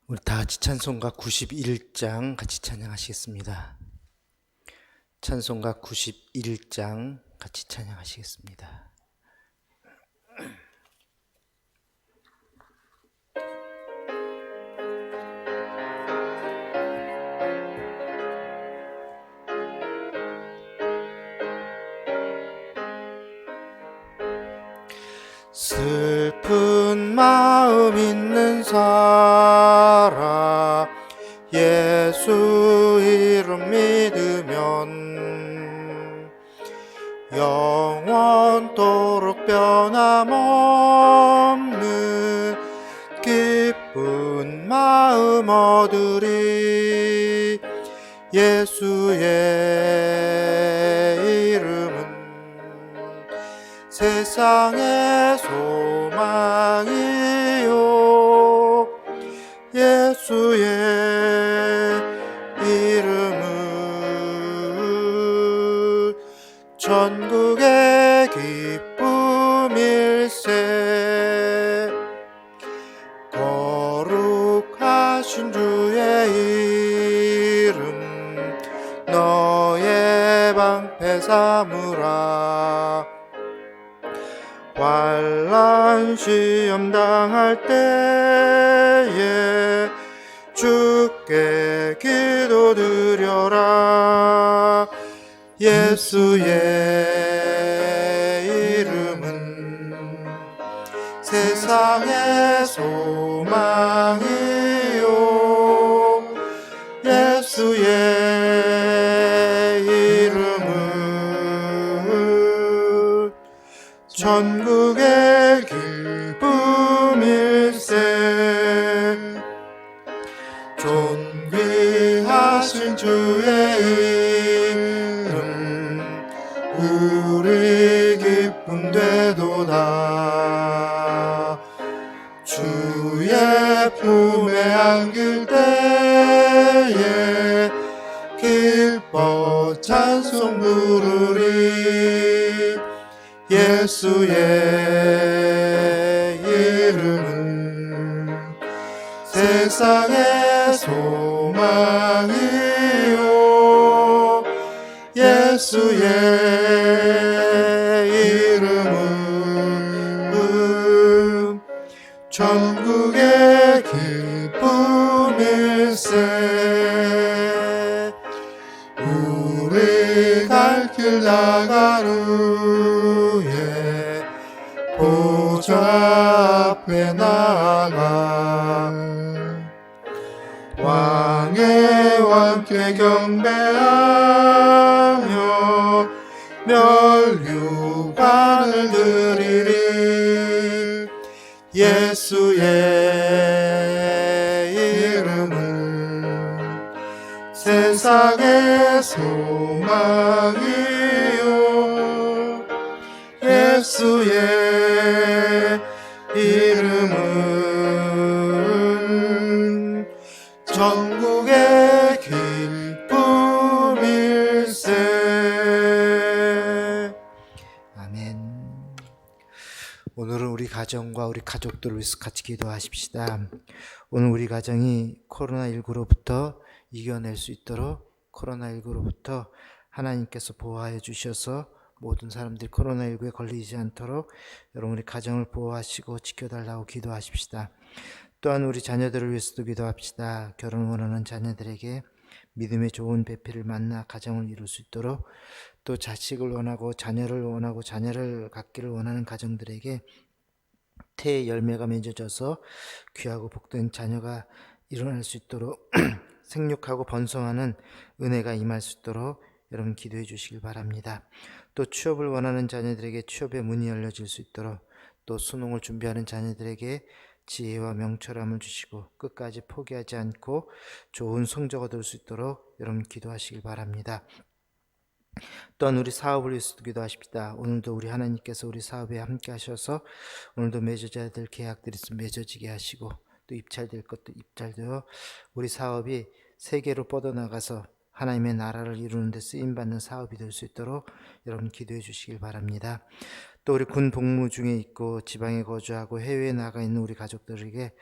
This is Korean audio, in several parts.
우리 다 같이 찬송가 91장 같이 찬양하시겠습니다. 찬송가 91장 같이 찬양하시겠습니다. 슬픈 마음 있는 사람 예수 이름 믿으면 영원토록 변함없는 기쁜 마음 얻으리. 예수의 이름은 세상의 소망이요, 예수의 이름은 전국의 기쁨일세. 거룩하신 주의 이름 너의 방패 삼으라. 환난 시험 당할 때에 주께 기도드려라. 예수의 이름은 세상의 소망이요, 예수의 이름은 전국의 기쁨일세. 존귀하신 주의 이름 우리 기쁨 되도다. 주의 품에 안길 때에 기뻐 찬송 부르리. 예수의 이름은 세상의 소망이요, 예수의 이름은 전국의 기쁨일세. 우리 갈 길 나간 후에 보좌 앞에 나가 왕의 왕께 경배하며 멸류관을 드리리. 예수의 이름은 세상의 소망이요, 예수의 이름은 전국의 기쁨일세. 아멘. 오늘은 우리 가정과 우리 가족들을 위해서 같이 기도하십시다. 오늘 우리 가정이 코로나19로부터 이겨낼 수 있도록 코로나19로부터 하나님께서 보호하여 주셔서 모든 사람들이 코로나19에 걸리지 않도록 여러분 우리 가정을 보호하시고 지켜달라고 기도하십시다. 또한 우리 자녀들을 위해서도 기도합시다. 결혼을 원하는 자녀들에게 믿음의 좋은 배필을 만나 가정을 이룰 수 있도록, 또 자식을 원하고 자녀를 갖기를 원하는 가정들에게 태의 열매가 맺어져서 귀하고 복된 자녀가 일어날 수 있도록 생육하고 번성하는 은혜가 임할 수 있도록 여러분 기도해 주시길 바랍니다. 또 취업을 원하는 자녀들에게 취업의 문이 열려질 수 있도록, 또 수능을 준비하는 자녀들에게 지혜와 명철함을 주시고 끝까지 포기하지 않고 좋은 성적 얻을 수 있도록 여러분 기도하시길 바랍니다. 또한 우리 사업을 위해서도 기도하십시다. 오늘도 우리 하나님께서 우리 사업에 함께 하셔서 오늘도 맺어져야 될 계약들이 맺어지게 하시고, 또 입찰될 것도 입찰되어 우리 사업이 세계로 뻗어나가서 하나님의 나라를 이루는 데 쓰임받는 사업이 될 수 있도록 여러분 기도해 주시길 바랍니다. 또 우리 군 복무 중에 있고 지방에 거주하고 해외에 나가 있는 우리 가족들에게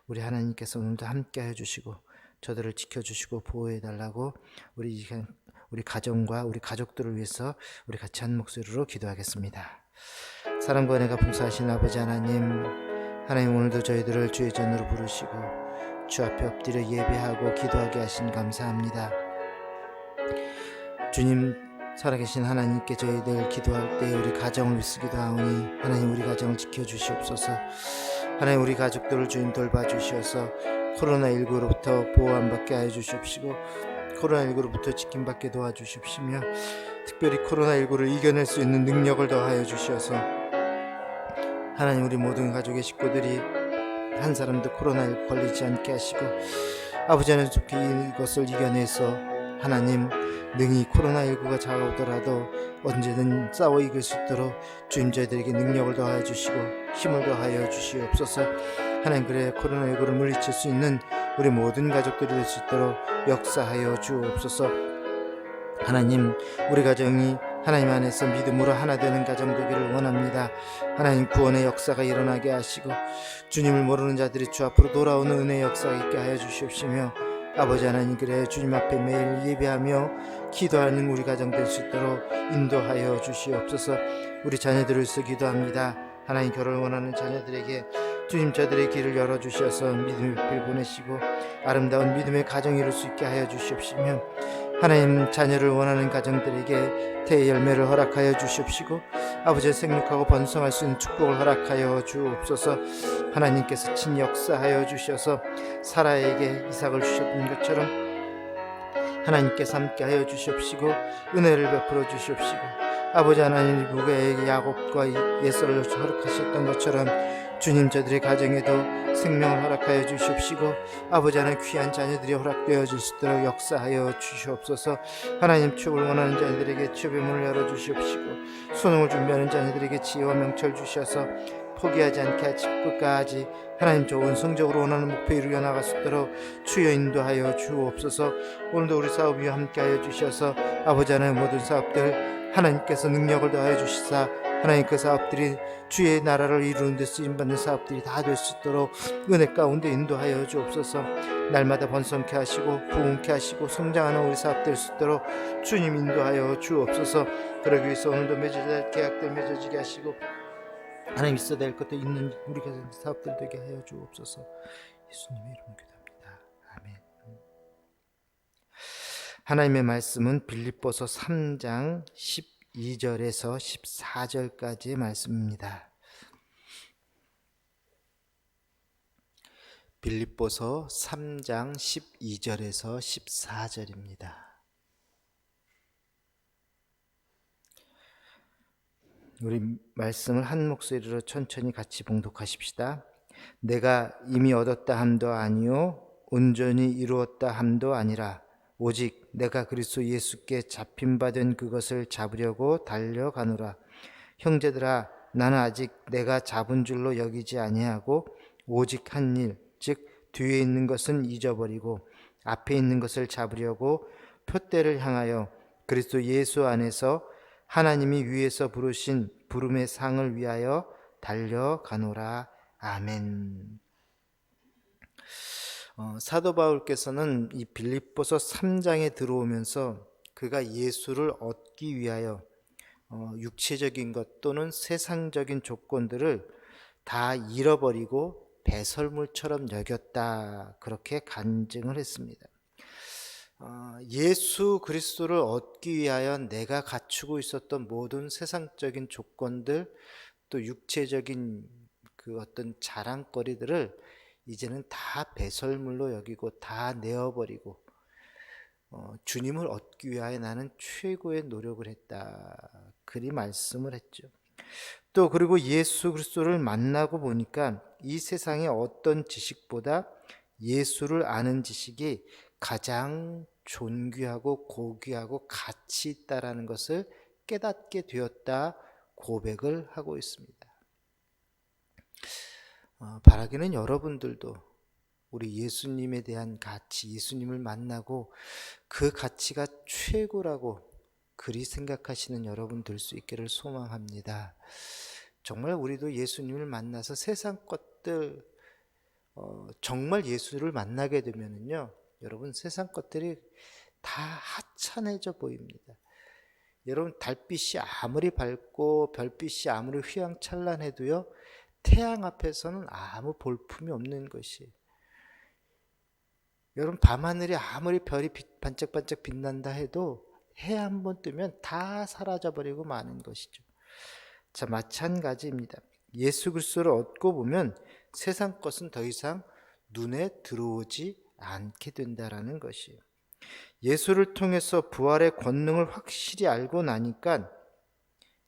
우리 하나님께서 오늘도 함께해 주시고 저들을 지켜주시고 보호해 달라고 우리 가정과 우리 가족들을 위해서 우리 같이 한 목소리로 기도하겠습니다. 사랑과 은혜가 풍성하신 아버지 하나님, 하나님 오늘도 저희들을 주의 전으로 부르시고 주 앞에 엎드려 예배하고 기도하게 하신 감사합니다. 주님, 살아계신 하나님께 저희들 기도할 때 우리 가정을 위해서 기도하오니 하나님 우리 가정을 지켜주시옵소서. 하나님 우리 가족들을 주님 돌봐주시어서 코로나19로부터 보호 안 받게 하여 주시옵시고 코로나19로부터 지킴받게 도와주십시며 특별히 코로나19를 이겨낼 수 있는 능력을 더하여 주시어서 하나님 우리 모든 가족의 식구들이 한 사람도 코로나19 걸리지 않게 하시고 아버지 하나님 속히 이것을 이겨내서 하나님 능히 코로나19가 찾아오더라도 언제든 싸워 이길 수 있도록 주님 저희들에게 능력을 더하여 주시고 힘을 더하여 주시옵소서. 하나님 그래 코로나19를 물리칠 수 있는 우리 모든 가족들이 될 수 있도록 역사하여 주옵소서. 하나님 우리 가정이 하나님 안에서 믿음으로 하나 되는 가정 되기를 원합니다. 하나님 구원의 역사가 일어나게 하시고 주님을 모르는 자들이 주 앞으로 돌아오는 은혜의 역사가 있게 하여 주시옵시며 아버지 하나님 그래 주님 앞에 매일 예배하며 기도하는 우리 가정 될 수 있도록 인도하여 주시옵소서. 우리 자녀들을 위해서 기도합니다. 하나님 결혼을 원하는 자녀들에게 주님 저들의 길을 열어주셔서 믿음의 빛을 보내시고 아름다운 믿음의 가정 이룰 수 있게 하여 주시옵시며 하나님 자녀를 원하는 가정들에게 대열매를 허락하여 주시옵시고 아버지의 생육하고 번성할 수 있는 축복을 허락하여 주옵소서. 하나님께서 친역사하여 주셔서 사라에게 이삭을 주셨던 것처럼 하나님께서 함께하여 주시옵시고 은혜를 베풀어 주시옵시고 아버지 하나님 누가에게 야곱과 예서를 허락하셨던 것처럼 주님 저들의 가정에도 생명을 허락하여 주시옵시고 아버지 하나님 귀한 자녀들이 허락되어질 수 있도록 역사하여 주시옵소서. 하나님 취업을 원하는 자녀들에게 취업의 문을 열어주시옵시고 수능을 준비하는 자녀들에게 지혜와 명철 주셔서 포기하지 않게 하시 끝까지 하나님 좋은 성적으로 원하는 목표에 이루어 나갈 수 있도록 주여 인도하여 주옵소서. 오늘도 우리 사업 위에 함께하여 주셔서 아버지 하나님 모든 사업들 하나님께서 능력을 더하여 주시사 하나님 그 사업들이 주의 나라를 이루는 데 쓰임받는 사업들이 다 될 수 있도록 은혜 가운데 인도하여 주옵소서. 날마다 번성케 하시고 부흥케 하시고 성장하는 우리 사업 될 수 있도록 주님 인도하여 주옵소서. 그러기 위해서 오늘도 맺어질 계약들 맺어지게 하시고 하나님 있어야 될 것도 있는 우리 사업들 되게 하여 주옵소서. 예수님의 이름으로 기도합니다. 아멘. 하나님의 말씀은 빌립보서 3장 12절에서 14절까지의 말씀입니다. 빌립보서 3장 12절에서 14절입니다. 우리 말씀을 한 목소리로 천천히 같이 봉독하십시다. 내가 이미 얻었다 함도 아니요 온전히 이루었다 함도 아니라 오직 내가 그리스도 예수께 잡힌받은 그것을 잡으려고 달려가노라. 형제들아 나는 아직 내가 잡은 줄로 여기지 아니하고 오직 한 일 즉 뒤에 있는 것은 잊어버리고 앞에 있는 것을 잡으려고 표대를 향하여 그리스도 예수 안에서 하나님이 위에서 부르신 부름의 상을 위하여 달려가노라. 아멘. 사도 바울께서는 이 빌립보서 3장에 들어오면서 그가 예수를 얻기 위하여 육체적인 것 또는 세상적인 조건들을 다 잃어버리고 배설물처럼 여겼다 그렇게 간증을 했습니다. 예수 그리스도를 얻기 위하여 내가 갖추고 있었던 모든 세상적인 조건들 또 육체적인 그 어떤 자랑거리들을 이제는 다 배설물로 여기고 다 내어버리고 주님을 얻기 위하여 나는 최고의 노력을 했다 그리 말씀을 했죠. 또 그리고 예수 그리스도를 만나고 보니까 이 세상의 어떤 지식보다 예수를 아는 지식이 가장 존귀하고 고귀하고 가치 있다라는 것을 깨닫게 되었다 고백을 하고 있습니다. 바라기는 여러분들도 우리 예수님에 대한 가치, 예수님을 만나고 그 가치가 최고라고 그리 생각하시는 여러분 될 수 있기를 소망합니다. 정말 우리도 예수님을 만나서 세상 것들, 정말 예수를 만나게 되면은요, 여러분 세상 것들이 다 하찮아져 보입니다. 여러분 달빛이 아무리 밝고 별빛이 아무리 휘황찬란해도요, 태양 앞에서는 아무 볼품이 없는 것이. 여러분 밤하늘이 아무리 별이 반짝반짝 빛난다 해도 해 한 번 뜨면 다 사라져버리고 마는 것이죠. 자, 마찬가지입니다. 예수 그리스도를 얻고 보면 세상 것은 더 이상 눈에 들어오지 않게 된다라는 것이에요. 예수를 통해서 부활의 권능을 확실히 알고 나니까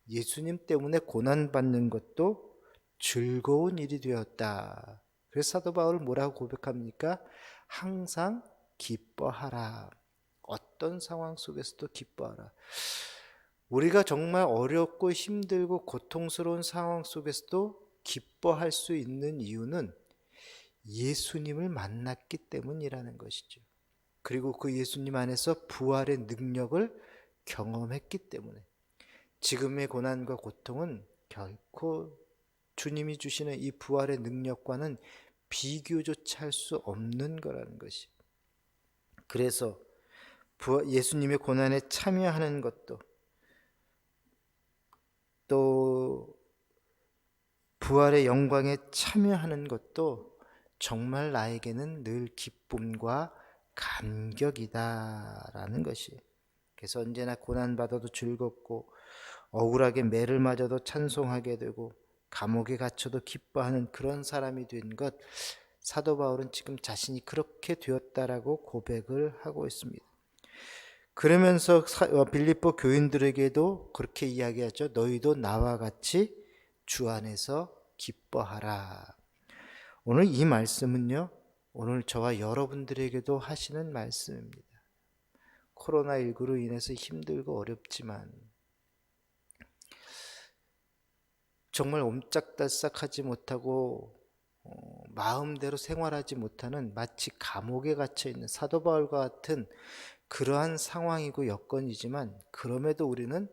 예수님 때문에 고난받는 것도 즐거운 일이 되었다. 그래서 사도 바울은 뭐라고 고백합니까? 항상 기뻐하라. 어떤 상황 속에서도 기뻐하라. 우리가 정말 어렵고 힘들고 고통스러운 상황 속에서도 기뻐할 수 있는 이유는 예수님을 만났기 때문이라는 것이죠. 그리고 그 예수님 안에서 부활의 능력을 경험했기 때문에 지금의 고난과 고통은 결코 주님이 주시는 이 부활의 능력과는 비교조차 할 수 없는 거라는 것이. 그래서 예수님의 고난에 참여하는 것도, 또 부활의 영광에 참여하는 것도 정말 나에게는 늘 기쁨과 감격이다라는 것이. 그래서 언제나 고난받아도 즐겁고 억울하게 매를 맞아도 찬송하게 되고 감옥에 갇혀도 기뻐하는 그런 사람이 된 것, 사도 바울은 지금 자신이 그렇게 되었다라고 고백을 하고 있습니다. 그러면서 빌립보 교인들에게도 그렇게 이야기하죠. 너희도 나와 같이 주 안에서 기뻐하라. 오늘 이 말씀은요, 오늘 저와 여러분들에게도 하시는 말씀입니다. 코로나19로 인해서 힘들고 어렵지만 정말 옴짝달싹하지 못하고 마음대로 생활하지 못하는 마치 감옥에 갇혀 있는 사도 바울과 같은 그러한 상황이고 여건이지만, 그럼에도 우리는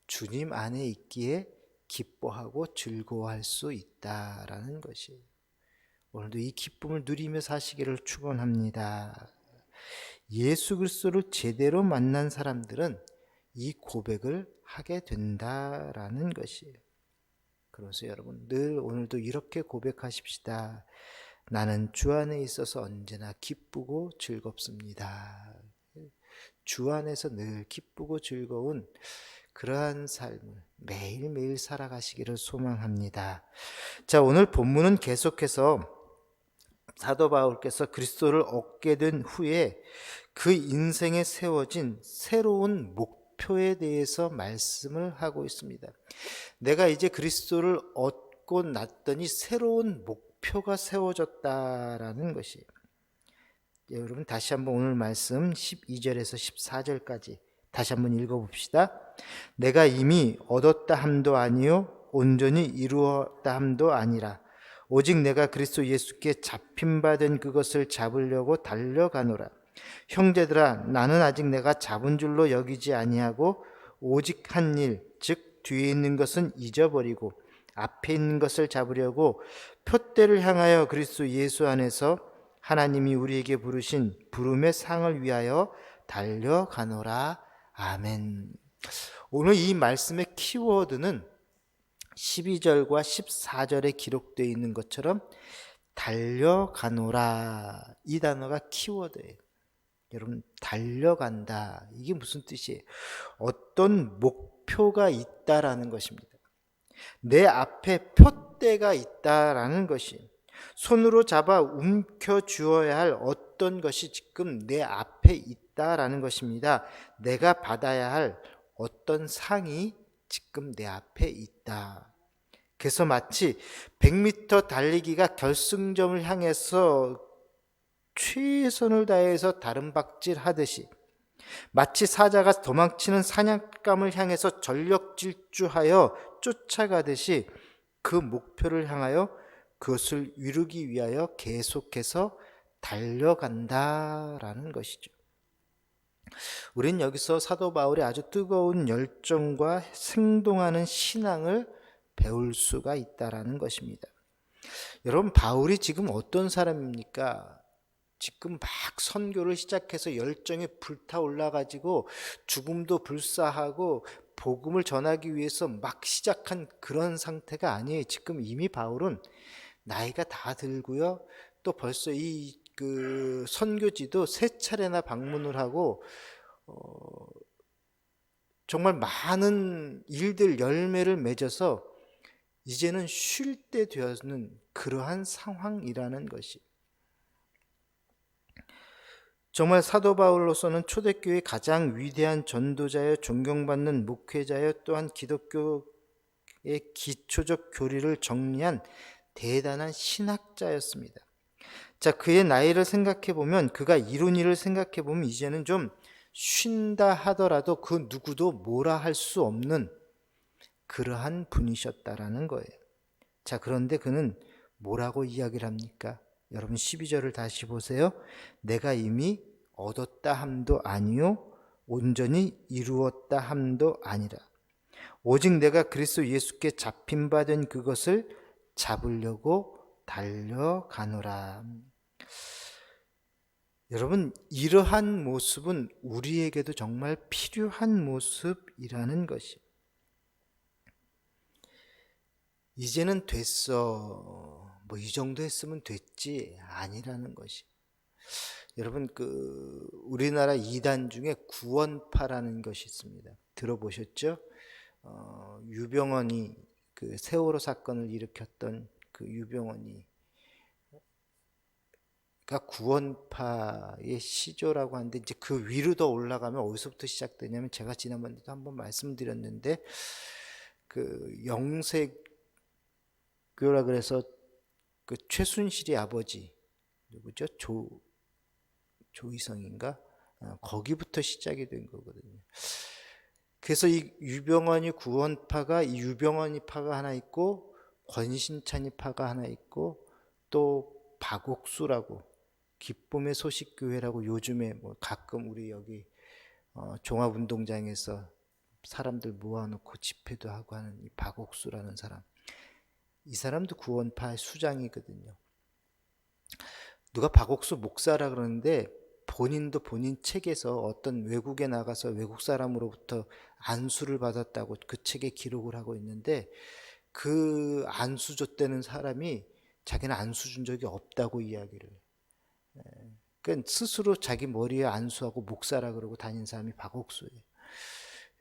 주님 안에 있기에 기뻐하고 즐거워할 수 있다라는 것이에요. 오늘도 이 기쁨을 누리며 사시기를 축원합니다. 예수 그리스도를 제대로 만난 사람들은 이 고백을 하게 된다라는 것이에요. 그래서 여러분 늘 오늘도 이렇게 고백하십시다. 나는 주 안에 있어서 언제나 기쁘고 즐겁습니다. 주 안에서 늘 기쁘고 즐거운 그러한 삶을 매일매일 살아가시기를 소망합니다. 자, 오늘 본문은 계속해서 사도 바울께서 그리스도를 얻게 된 후에 그 인생에 세워진 새로운 목표에 대해서 말씀을 하고 있습니다. 내가 이제 그리스도를 얻고 났더니 새로운 목표가 세워졌다라는 것이에요. 여러분 다시 한번 오늘 말씀 12절에서 14절까지 다시 한번 읽어봅시다. 내가 이미 얻었다 함도 아니요 온전히 이루었다 함도 아니라 오직 내가 그리스도 예수께 잡힌 바 된 그것을 잡으려고 달려가노라. 형제들아, 나는 아직 내가 잡은 줄로 여기지 아니하고 오직 한 일, 즉 뒤에 있는 것은 잊어버리고 앞에 있는 것을 잡으려고 표대를 향하여 그리스도 예수 안에서 하나님이 우리에게 부르신 부름의 상을 위하여 달려가노라. 아멘. 오늘 이 말씀의 키워드는 12절과 14절에 기록되어 있는 것처럼 달려가노라, 이 단어가 키워드예요. 여러분 달려간다, 이게 무슨 뜻이에요? 어떤 목표가 있다라는 것입니다. 내 앞에 표대가 있다라는 것이, 손으로 잡아 움켜쥐어야 할 어떤 것이 지금 내 앞에 있다라는 것입니다. 내가 받아야 할 어떤 상이 지금 내 앞에 있다. 그래서 마치 100m 달리기가 결승점을 향해서 최선을 다해서 다름박질 하듯이, 마치 사자가 도망치는 사냥감을 향해서 전력 질주하여 쫓아가듯이 그 목표를 향하여 그것을 이루기 위하여 계속해서 달려간다라는 것이죠. 우린 여기서 사도 바울의 아주 뜨거운 열정과 생동하는 신앙을 배울 수가 있다라는 것입니다. 여러분, 바울이 지금 어떤 사람입니까? 지금 막 선교를 시작해서 열정이 불타올라가지고 죽음도 불사하고 복음을 전하기 위해서 막 시작한 그런 상태가 아니에요. 지금 이미 바울은 나이가 다 들고요. 또 벌써 그 선교지도 3차례나 방문을 하고 정말 많은 일들 열매를 맺어서 이제는 쉴 때 되었는 그러한 상황이라는 것이, 정말 사도 바울로서는 초대교회의 가장 위대한 전도자여 존경받는 목회자여 또한 기독교의 기초적 교리를 정리한 대단한 신학자였습니다. 자, 그의 나이를 생각해 보면, 그가 이룬 일을 생각해 보면 이제는 좀 쉰다 하더라도 그 누구도 뭐라 할 수 없는 그러한 분이셨다라는 거예요. 자, 그런데 그는 뭐라고 이야기를 합니까? 여러분 12절을 다시 보세요. 내가 이미 얻었다 함도 아니요 온전히 이루었다 함도 아니라 오직 내가 그리스도 예수께 잡힌 바 된 그것을 잡으려고 달려가노라. 여러분, 이러한 모습은 우리에게도 정말 필요한 모습이라는 것이, 이제는 됐어, 뭐 이 정도 했으면 됐지, 아니라는 것이. 여러분, 우리나라 이단 중에 구원파라는 것이 있습니다. 들어보셨죠? 유병헌이 그 세월호 사건을 일으켰던 그 유병헌이, 그러니까 구원파의 시조라고 하는데, 이제 그 위로 더 올라가면 어디서부터 시작되냐면, 제가 지난번에도 한번 말씀드렸는데, 그 영세교라 그래서 그 최순실의 아버지 누구죠? 조이성인가? 거기부터 시작이 된 거거든요. 그래서 이 유병헌이 구원파가, 이 유병헌이 파가 하나 있고 권신찬이 파가 하나 있고 또 박옥수라고 기쁨의 소식교회라고 요즘에 뭐 가끔 우리 여기 종합운동장에서 사람들 모아놓고 집회도 하고 하는 이 박옥수라는 사람, 이 사람도 구원파의 수장이거든요. 누가 박옥수 목사라 그러는데 본인도 본인 책에서 어떤 외국에 나가서 외국 사람으로부터 안수를 받았다고 그 책에 기록을 하고 있는데, 그 안수 줬다는 사람이 자기는 안수 준 적이 없다고 이야기를, 그러니까 스스로 자기 머리에 안수하고 목사라 그러고 다닌 사람이 박옥수예요.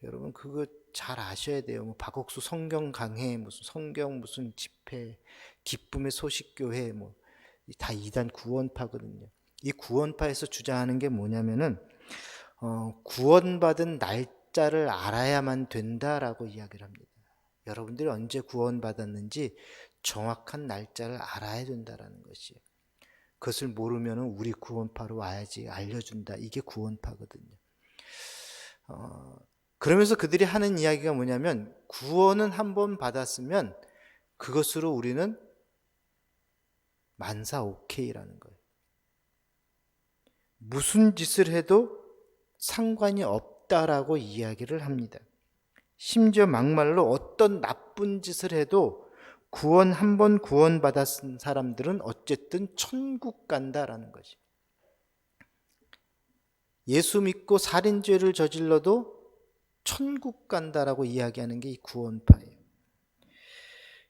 여러분, 그거 잘 아셔야 돼요. 뭐 박옥수 성경 강해, 무슨 성경 무슨 집회, 기쁨의 소식교회, 뭐 다 이단 구원파거든요. 이 구원파에서 주장하는 게 뭐냐면은 구원받은 날짜를 알아야만 된다라고 이야기를 합니다. 여러분들이 언제 구원받았는지 정확한 날짜를 알아야 된다라는 것이에요. 그것을 모르면 우리 구원파로 와야지 알려준다. 이게 구원파거든요. 그러면서 그들이 하는 이야기가 뭐냐면, 구원은 한번 받았으면 그것으로 우리는 만사 오케이라는 거예요. 무슨 짓을 해도 상관이 없다라고 이야기를 합니다. 심지어 막말로 어떤 나쁜 짓을 해도 구원 한번 구원받았은 사람들은 어쨌든 천국 간다라는 것이. 예수 믿고 살인죄를 저질러도 천국 간다라고 이야기하는 게 이 구원파예요.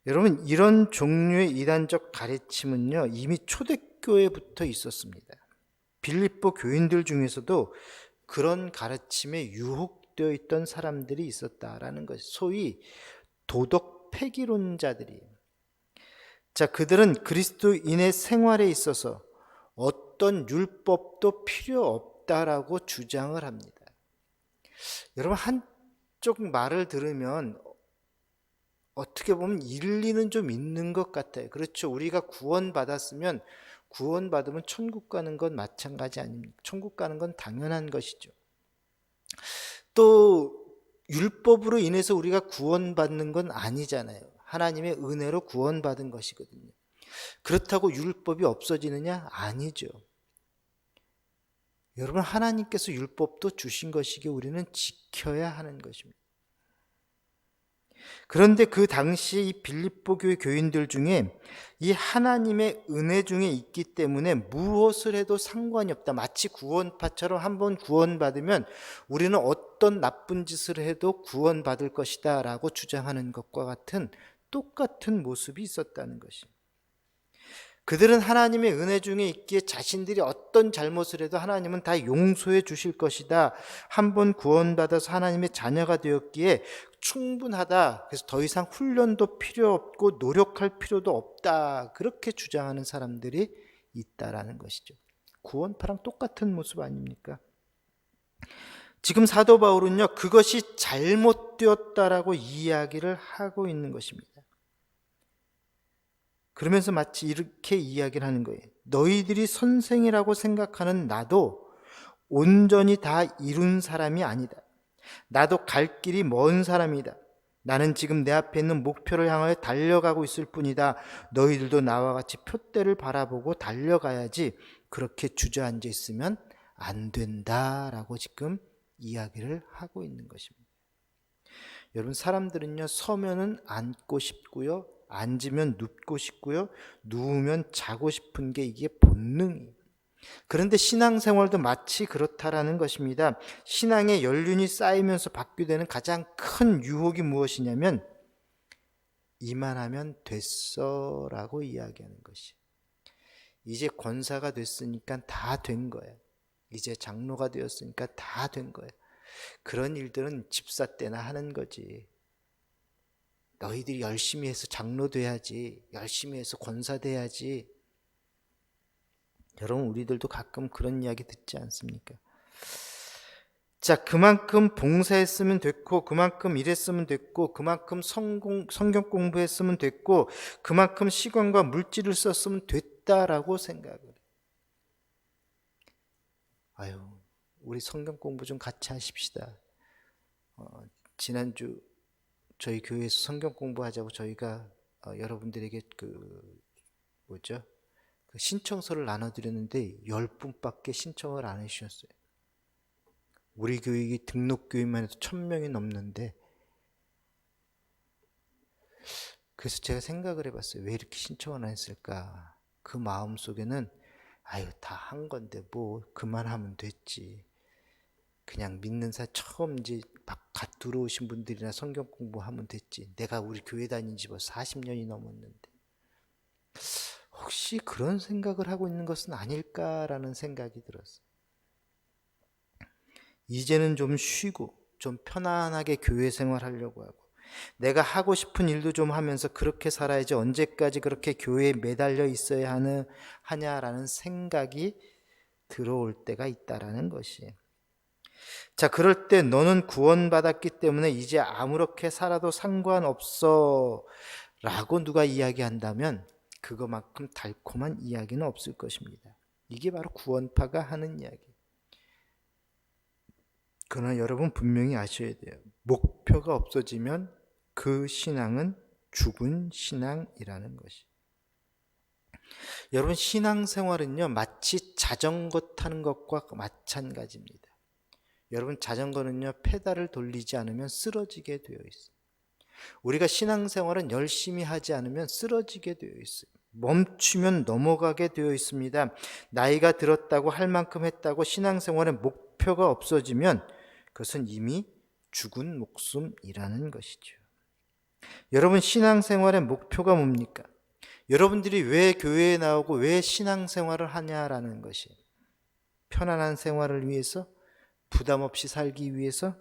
여러분, 이런 종류의 이단적 가르침은요, 이미 초대교회부터 있었습니다. 빌립보 교인들 중에서도 그런 가르침에 유혹되어 있던 사람들이 있었다라는 것이, 소위 도덕 폐기론자들이에요. 자, 그들은 그리스도인의 생활에 있어서 어떤 율법도 필요 없다라고 주장을 합니다. 여러분, 한쪽 말을 들으면 어떻게 보면 일리는 좀 있는 것 같아요. 그렇죠. 우리가 구원받았으면, 구원받으면 천국 가는 건 마찬가지 아닙니까? 천국 가는 건 당연한 것이죠. 또 율법으로 인해서 우리가 구원받는 건 아니잖아요. 하나님의 은혜로 구원받은 것이거든요. 그렇다고 율법이 없어지느냐? 아니죠. 여러분, 하나님께서 율법도 주신 것이기에 우리는 지켜야 하는 것입니다. 그런데 그 당시 이 빌립보 교회 교인들 중에 이 하나님의 은혜 중에 있기 때문에 무엇을 해도 상관이 없다. 마치 구원파처럼 한번 구원받으면 우리는 어떤 나쁜 짓을 해도 구원받을 것이다 라고 주장하는 것과 같은 똑같은 모습이 있었다는 것입니다. 그들은 하나님의 은혜 중에 있기에 자신들이 어떤 잘못을 해도 하나님은 다 용서해 주실 것이다. 한번 구원받아서 하나님의 자녀가 되었기에 충분하다. 그래서 더 이상 훈련도 필요 없고 노력할 필요도 없다. 그렇게 주장하는 사람들이 있다라는 것이죠. 구원파랑 똑같은 모습 아닙니까? 지금 사도 바울은요, 그것이 잘못되었다라고 이야기를 하고 있는 것입니다. 그러면서 마치 이렇게 이야기를 하는 거예요. 너희들이 선생이라고 생각하는 나도 온전히 다 이룬 사람이 아니다. 나도 갈 길이 먼 사람이다. 나는 지금 내 앞에 있는 목표를 향하여 달려가고 있을 뿐이다. 너희들도 나와 같이 표대를 바라보고 달려가야지 그렇게 주저앉아 있으면 안 된다라고 지금 이야기를 하고 있는 것입니다. 여러분, 사람들은요, 서면은 앉고 싶고요, 앉으면 눕고 싶고요, 누우면 자고 싶은 게 이게 본능이에요. 그런데 신앙생활도 마치 그렇다라는 것입니다. 신앙의 연륜이 쌓이면서 받게 되는 가장 큰 유혹이 무엇이냐면 이만하면 됐어 라고 이야기하는 것이. 이제 권사가 됐으니까 다 된 거야. 이제 장로가 되었으니까 다 된 거야. 그런 일들은 집사 때나 하는 거지. 너희들이 열심히 해서 장로 돼야지. 열심히 해서 권사 돼야지. 여러분, 우리들도 가끔 그런 이야기 듣지 않습니까? 자, 그만큼 봉사했으면 됐고, 그만큼 일했으면 됐고, 그만큼 성경 공부했으면 됐고, 그만큼 시간과 물질을 썼으면 됐다라고 생각을 해요. 아유, 우리 성경 공부 좀 같이 하십시다. 지난주 저희 교회에서 성경 공부하자고 저희가 여러분들에게 그 신청서를 나눠드렸는데 10분밖에 신청을 안 해주셨어요. 우리 교육이 등록교육만 해도 1000명이 넘는데, 그래서 제가 생각을 해봤어요. 왜 이렇게 신청을 안 했을까? 그 마음 속에는 아유, 다 한 건데 뭐 그만하면 됐지. 그냥 믿는 처음 이제 갓 들어오신 분들이나 성경 공부하면 됐지. 내가 우리 교회 다닌 지 벌써 40년이 넘었는데. 혹시 그런 생각을 하고 있는 것은 아닐까라는 생각이 들었어요. 이제는 좀 쉬고 좀 편안하게 교회 생활하려고 하고 내가 하고 싶은 일도 좀 하면서 그렇게 살아야지 언제까지 그렇게 교회에 매달려 있어야 하냐라는 생각이 들어올 때가 있다라는 것이에요. 자, 그럴 때 너는 구원받았기 때문에 이제 아무렇게 살아도 상관없어 라고 누가 이야기한다면 그거만큼 달콤한 이야기는 없을 것입니다. 이게 바로 구원파가 하는 이야기. 그러나 여러분 분명히 아셔야 돼요. 목표가 없어지면 그 신앙은 죽은 신앙이라는 것이. 여러분, 신앙생활은요 마치 자전거 타는 것과 마찬가지입니다. 여러분, 자전거는요 페달을 돌리지 않으면 쓰러지게 되어 있어요. 우리가 신앙생활은 열심히 하지 않으면 쓰러지게 되어 있어요. 멈추면 넘어가게 되어 있습니다. 나이가 들었다고 할 만큼 했다고 신앙생활의 목표가 없어지면 그것은 이미 죽은 목숨이라는 것이죠. 여러분, 신앙생활의 목표가 뭡니까? 여러분들이 왜 교회에 나오고 왜 신앙생활을 하냐라는 것이. 편안한 생활을 위해서? 부담 없이 살기 위해서?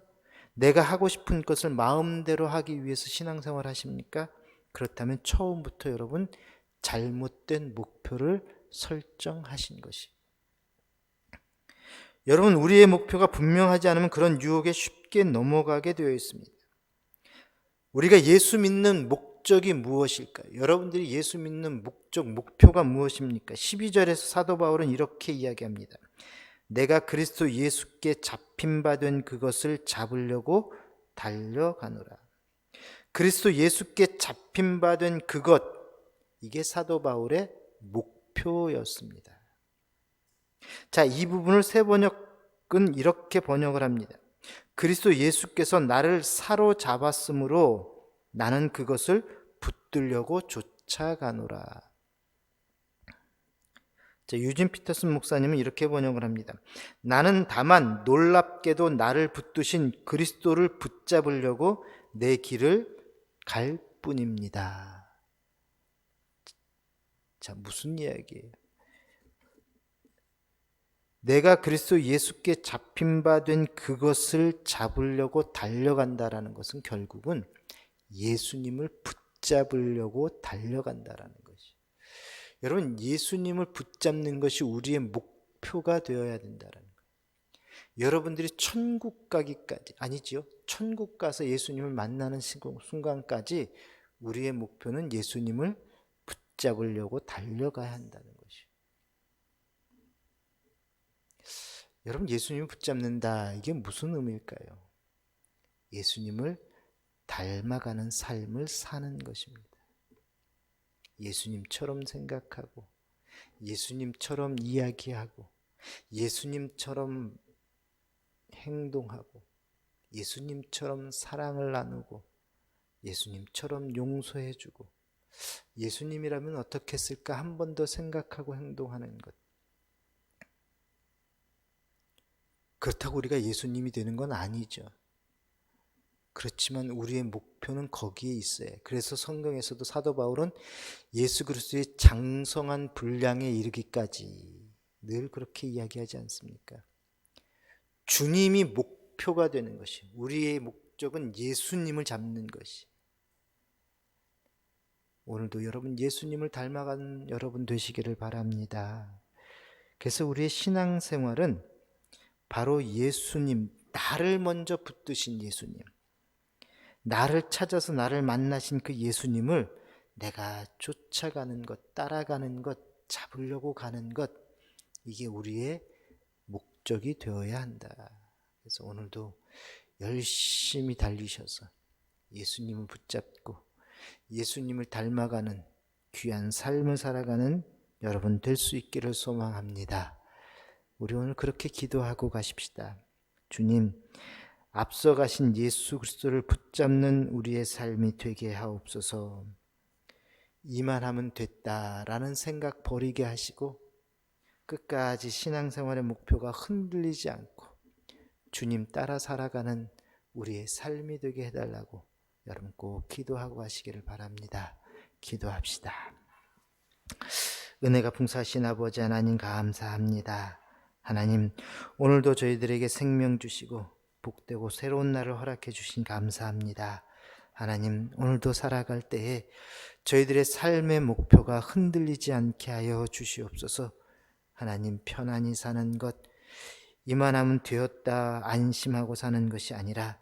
내가 하고 싶은 것을 마음대로 하기 위해서 신앙생활 하십니까? 그렇다면 처음부터 여러분 잘못된 목표를 설정하신 것이. 여러분, 우리의 목표가 분명하지 않으면 그런 유혹에 쉽게 넘어가게 되어 있습니다. 우리가 예수 믿는 목적이 무엇일까요? 여러분들이 예수 믿는 목표가 무엇입니까? 12절에서 사도 바울은 이렇게 이야기합니다. 내가 그리스도 예수께 잡힌 바 된 그것을 잡으려고 달려가노라. 그리스도 예수께 잡힌 바 된 그것, 이게 사도 바울의 목표였습니다. 자, 이 부분을 새 번역은 이렇게 번역을 합니다. 그리스도 예수께서 나를 사로잡았으므로 나는 그것을 붙들려고 쫓아가노라. 유진 피터슨 목사님은 이렇게 번역을 합니다. 나는 다만 놀랍게도 나를 붙드신 그리스도를 붙잡으려고 내 길을 갈 뿐입니다. 자, 무슨 이야기예요? 내가 그리스도 예수께 잡힌 바 된 그것을 잡으려고 달려간다라는 것은 결국은 예수님을 붙잡으려고 달려간다라는 것이. 여러분, 예수님을 붙잡는 것이 우리의 목표가 되어야 된다는 거예요. 여러분들이 천국 가기까지, 아니지요, 천국 가서 예수님을 만나는 순간까지 우리의 목표는 예수님을 붙잡으려고 달려가야 한다는 것이에요. 여러분, 예수님을 붙잡는다, 이게 무슨 의미일까요? 예수님을 닮아가는 삶을 사는 것입니다. 예수님처럼 생각하고, 예수님처럼 이야기하고, 예수님처럼 행동하고, 예수님처럼 사랑을 나누고, 예수님처럼 용서해주고, 예수님이라면 어떻게 했을까 한 번 더 생각하고 행동하는 것. 그렇다고 우리가 예수님이 되는 건 아니죠. 그렇지만 우리의 목표는 거기에 있어요. 그래서 성경에서도 사도 바울은 예수 그리스도의 장성한 분량에 이르기까지 늘 그렇게 이야기하지 않습니까? 주님이 목표가 되는 것이, 우리의 목적은 예수님을 잡는 것이. 오늘도 여러분 예수님을 닮아가는 여러분 되시기를 바랍니다. 그래서 우리의 신앙생활은 바로 예수님, 나를 먼저 붙드신 예수님, 나를 찾아서 나를 만나신 그 예수님을 내가 쫓아가는 것, 따라가는 것, 잡으려고 가는 것, 이게 우리의 목적이 되어야 한다. 그래서 오늘도 열심히 달리셔서 예수님을 붙잡고 예수님을 닮아가는 귀한 삶을 살아가는 여러분 될 수 있기를 소망합니다. 우리 오늘 그렇게 기도하고 가십시다. 주님, 앞서가신 예수 그리스도를 붙잡는 우리의 삶이 되게 하옵소서. 이만하면 됐다라는 생각 버리게 하시고 끝까지 신앙생활의 목표가 흔들리지 않고 주님 따라 살아가는 우리의 삶이 되게 해달라고 여러분 꼭 기도하고 하시기를 바랍니다. 기도합시다. 은혜가 풍성하신 아버지 하나님 감사합니다. 하나님, 오늘도 저희들에게 생명 주시고 복되고 새로운 날을 허락해 주신 감사합니다. 하나님, 오늘도 살아갈 때에 저희들의 삶의 목표가 흔들리지 않게 하여 주시옵소서. 하나님, 편안히 사는 것, 이만하면 되었다 안심하고 사는 것이 아니라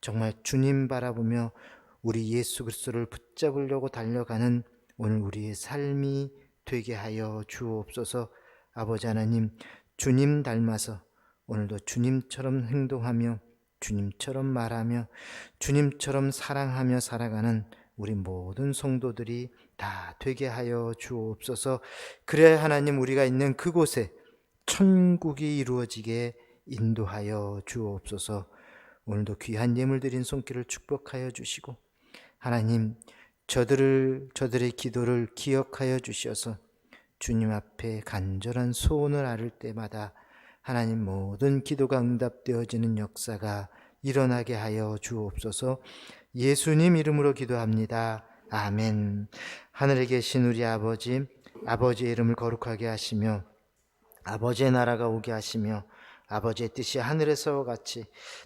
정말 주님 바라보며 우리 예수 그리스도를 붙잡으려고 달려가는 오늘 우리의 삶이 되게 하여 주옵소서. 아버지 하나님, 주님 닮아서 오늘도 주님처럼 행동하며 주님처럼 말하며 주님처럼 사랑하며 살아가는 우리 모든 성도들이 다 되게 하여 주옵소서. 그래야 하나님 우리가 있는 그곳에 천국이 이루어지게 인도하여 주옵소서. 오늘도 귀한 예물 드린 손길을 축복하여 주시고 하나님, 저들의 기도를 기억하여 주셔서 주님 앞에 간절한 소원을 아를 때마다 하나님 모든 기도가 응답되어지는 역사가 일어나게 하여 주옵소서. 예수님 이름으로 기도합니다. 아멘. 하늘에 계신 우리 아버지, 아버지의 이름을 거룩하게 하시며 아버지의 나라가 오게 하시며 아버지의 뜻이 하늘에서와 같이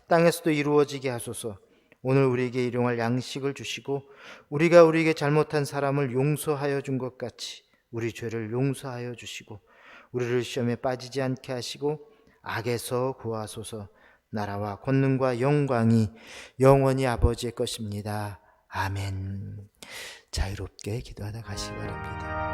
땅에서도 이루어지게 하소서. 오늘 우리에게 일용할 양식을 주시고 우리가 우리에게 잘못한 사람을 용서하여 준 것 같이 우리 죄를 용서하여 주시고 우리를 시험에 빠지지 않게 하시고 악에서 구하소서. 나라와 권능과 영광이 영원히 아버지의 것입니다. 아멘. 자유롭게 기도하다 가시기 바랍니다.